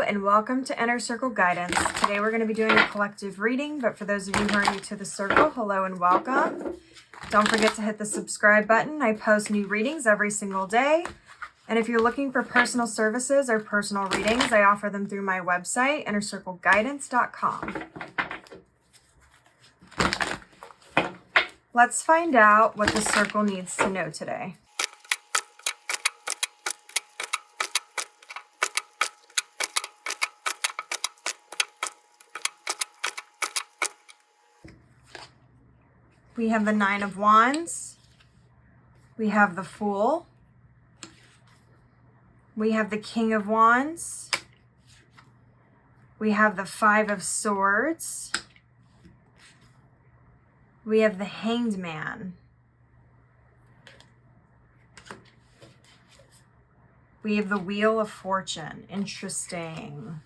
and welcome to Inner Circle Guidance. Today we're going to be doing a collective reading, but for those of you who are new to the circle, hello and welcome. Don't forget to hit the subscribe button. I post new readings every single day. And if you're looking for personal services or personal readings, I offer them through my website, innercircleguidance.com. Let's find out what the circle needs to know today. We have the Nine of Wands. We have the Fool. We have the King of Wands. We have the Five of Swords. We have the Hanged Man. We have the Wheel of Fortune. Interesting.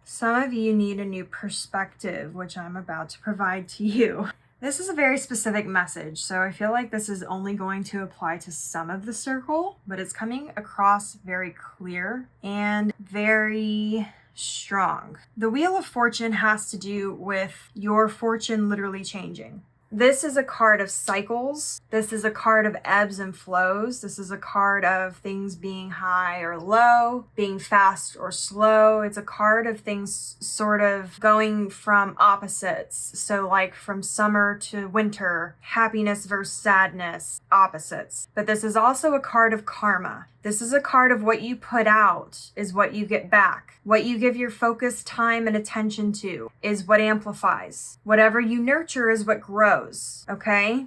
Some of you need a new perspective, which I'm about to provide to you. This is a very specific message, so I feel like this is only going to apply to some of the circle, but it's coming across very clear and very strong. The Wheel of Fortune has to do with your fortune literally changing. This is a card of cycles. This is a card of ebbs and flows. This is a card of things being high or low, being fast or slow. It's a card of things sort of going from opposites. So like from summer to winter, happiness versus sadness, opposites. But this is also a card of karma. This is a card of what you put out is what you get back. What you give your focus, time, and attention to is what amplifies. Whatever you nurture is what grows, okay?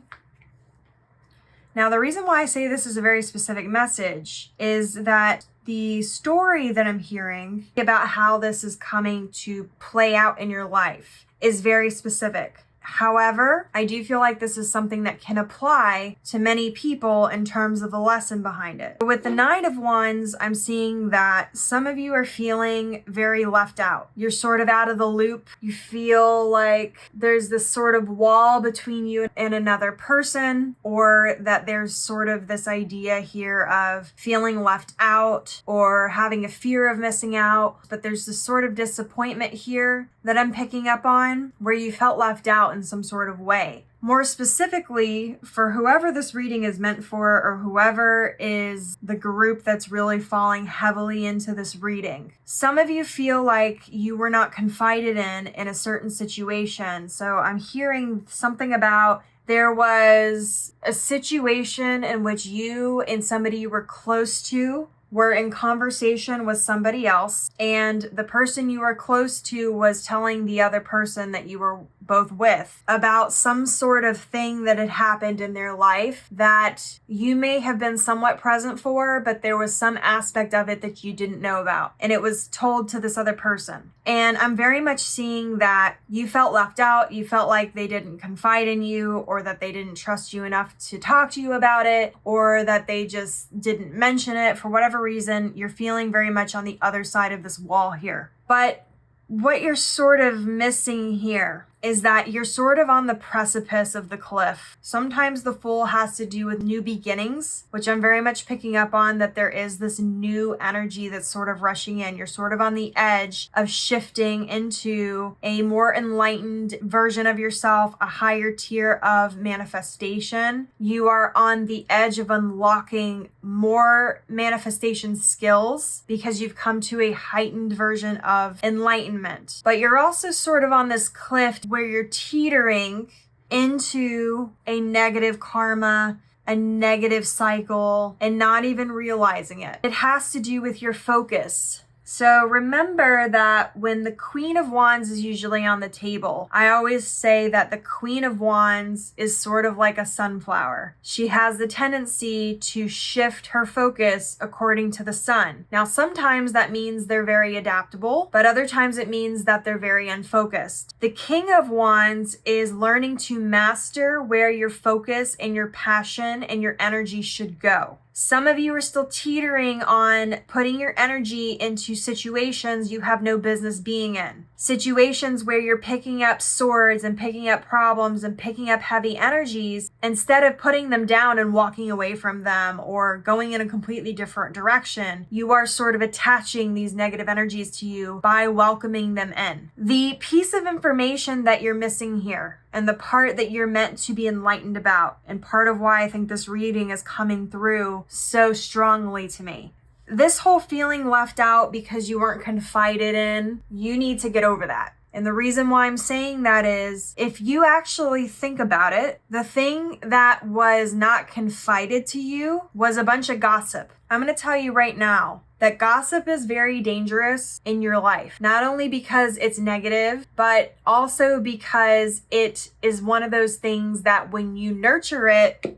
Now, the reason why I say this is a very specific message is that the story that I'm hearing about how this is coming to play out in your life is very specific. However, I do feel like this is something that can apply to many people in terms of the lesson behind it. With the Nine of Wands, I'm seeing that some of you are feeling very left out. You're sort of out of the loop. You feel like there's this sort of wall between you and another person, or that there's sort of this idea here of feeling left out or having a fear of missing out. But there's this sort of disappointment here that I'm picking up on where you felt left out in some sort of way. More specifically, for whoever this reading is meant for, or whoever is the group that's really falling heavily into this reading, some of you feel like you were not confided in a certain situation. So I'm hearing something about there was a situation in which you and somebody you were close to were in conversation with somebody else, and the person you were close to was telling the other person that you were both with about some sort of thing that had happened in their life that you may have been somewhat present for, but there was some aspect of it that you didn't know about, and it was told to this other person. And I'm very much seeing that you felt left out. You felt like they didn't confide in you, or that they didn't trust you enough to talk to you about it, or that they just didn't mention it. For whatever reason, you're feeling very much on the other side of this wall here. But what you're sort of missing here is that you're sort of on the precipice of the cliff. Sometimes the Fool has to do with new beginnings, which I'm very much picking up on, that there is this new energy that's sort of rushing in. You're sort of on the edge of shifting into a more enlightened version of yourself, a higher tier of manifestation. You are on the edge of unlocking more manifestation skills because you've come to a heightened version of enlightenment. But you're also sort of on this cliff where you're teetering into a negative karma, a negative cycle, and not even realizing it. It has to do with your focus. So remember that when the Queen of Wands is usually on the table, I always say that the Queen of Wands is sort of like a sunflower. She has the tendency to shift her focus according to the sun. Now, sometimes that means they're very adaptable, but other times it means that they're very unfocused. The King of Wands is learning to master where your focus and your passion and your energy should go. Some of you are still teetering on putting your energy into situations you have no business being in. situations where you're picking up swords and picking up problems and picking up heavy energies, instead of putting them down and walking away from them or going in a completely different direction, you are sort of attaching these negative energies to you by welcoming them in. The piece of information that you're missing here, and the part that you're meant to be enlightened about, and part of why I think this reading is coming through so strongly to me. This whole feeling left out because you weren't confided in, you need to get over that. And the reason why I'm saying that is, if you actually think about it, the thing that was not confided to you was a bunch of gossip. I'm going to tell you right now that gossip is very dangerous in your life, not only because it's negative, but also because it is one of those things that when you nurture it,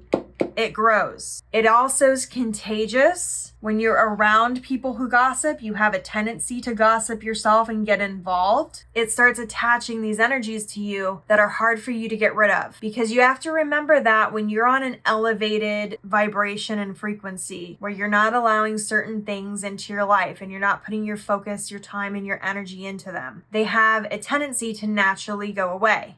it grows. It also is contagious. When you're around people who gossip, you have a tendency to gossip yourself and get involved. It starts attaching these energies to you that are hard for you to get rid of, because you have to remember that when you're on an elevated vibration and frequency where you're not allowing certain things into your life and you're not putting your focus, your time, and your energy into them, they have a tendency to naturally go away.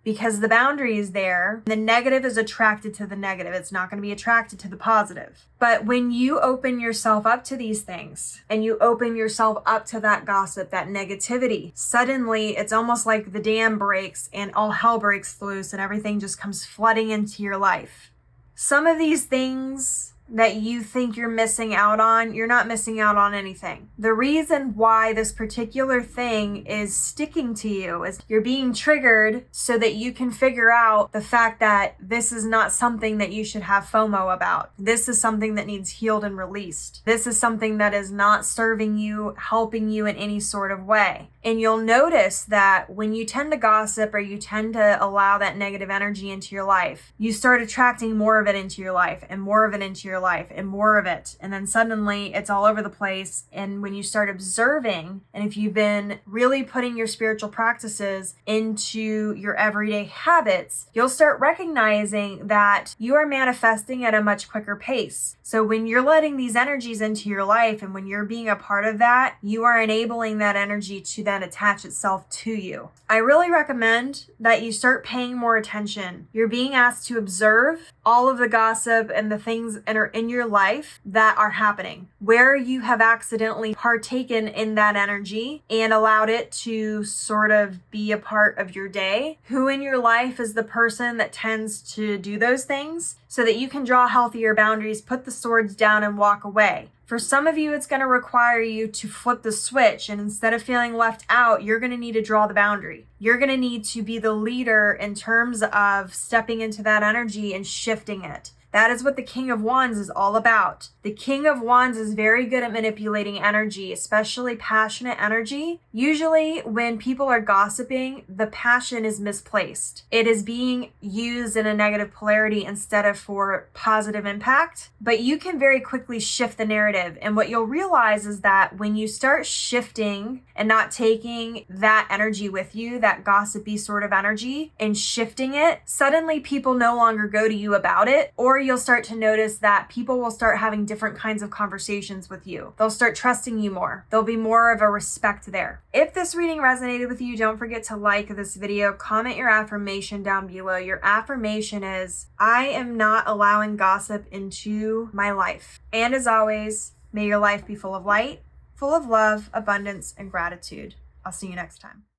Because the boundary is there, the negative is attracted to the negative. It's not going to be attracted to the positive. But when you open yourself up to these things and you open yourself up to that gossip, that negativity, suddenly it's almost like the dam breaks and all hell breaks loose and everything just comes flooding into your life. Some of these things that you think you're missing out on, you're not missing out on anything. The reason why this particular thing is sticking to you is you're being triggered so that you can figure out the fact that this is not something that you should have FOMO about. This is something that needs healed and released. This is something that is not serving you, helping you in any sort of way. And you'll notice that when you tend to gossip or you tend to allow that negative energy into your life, you start attracting more of it into your life and more of it into your life and more of it. And then suddenly it's all over the place. And when you start observing, and if you've been really putting your spiritual practices into your everyday habits, you'll start recognizing that you are manifesting at a much quicker pace. So when you're letting these energies into your life and when you're being a part of that, you are enabling that energy to then attach itself to you. I really recommend that you start paying more attention. You're being asked to observe all of the gossip and the things that are in your life that are happening, where you have accidentally partaken in that energy and allowed it to sort of be a part of your day. Who in your life is the person that tends to do those things, so that you can draw healthier boundaries, put the swords down, and walk away. For some of you, it's going to require you to flip the switch, and instead of feeling left out, you're going to need to draw the boundary. You're going to need to be the leader in terms of stepping into that energy and shifting it. That is what the King of Wands is all about. The King of Wands is very good at manipulating energy, especially passionate energy. Usually when people are gossiping, the passion is misplaced. It is being used in a negative polarity instead of for positive impact. But you can very quickly shift the narrative. And what you'll realize is that when you start shifting and not taking that energy with you, that gossipy sort of energy, and shifting it, suddenly people no longer go to you about it, or you'll start to notice that people will start having different kinds of conversations with you. They'll start trusting you more. There'll be more of a respect there. If this reading resonated with you, don't forget to like this video, comment your affirmation down below. Your affirmation is, I am not allowing gossip into my life. And as always, may your life be full of light, full of love, abundance, and gratitude. I'll see you next time.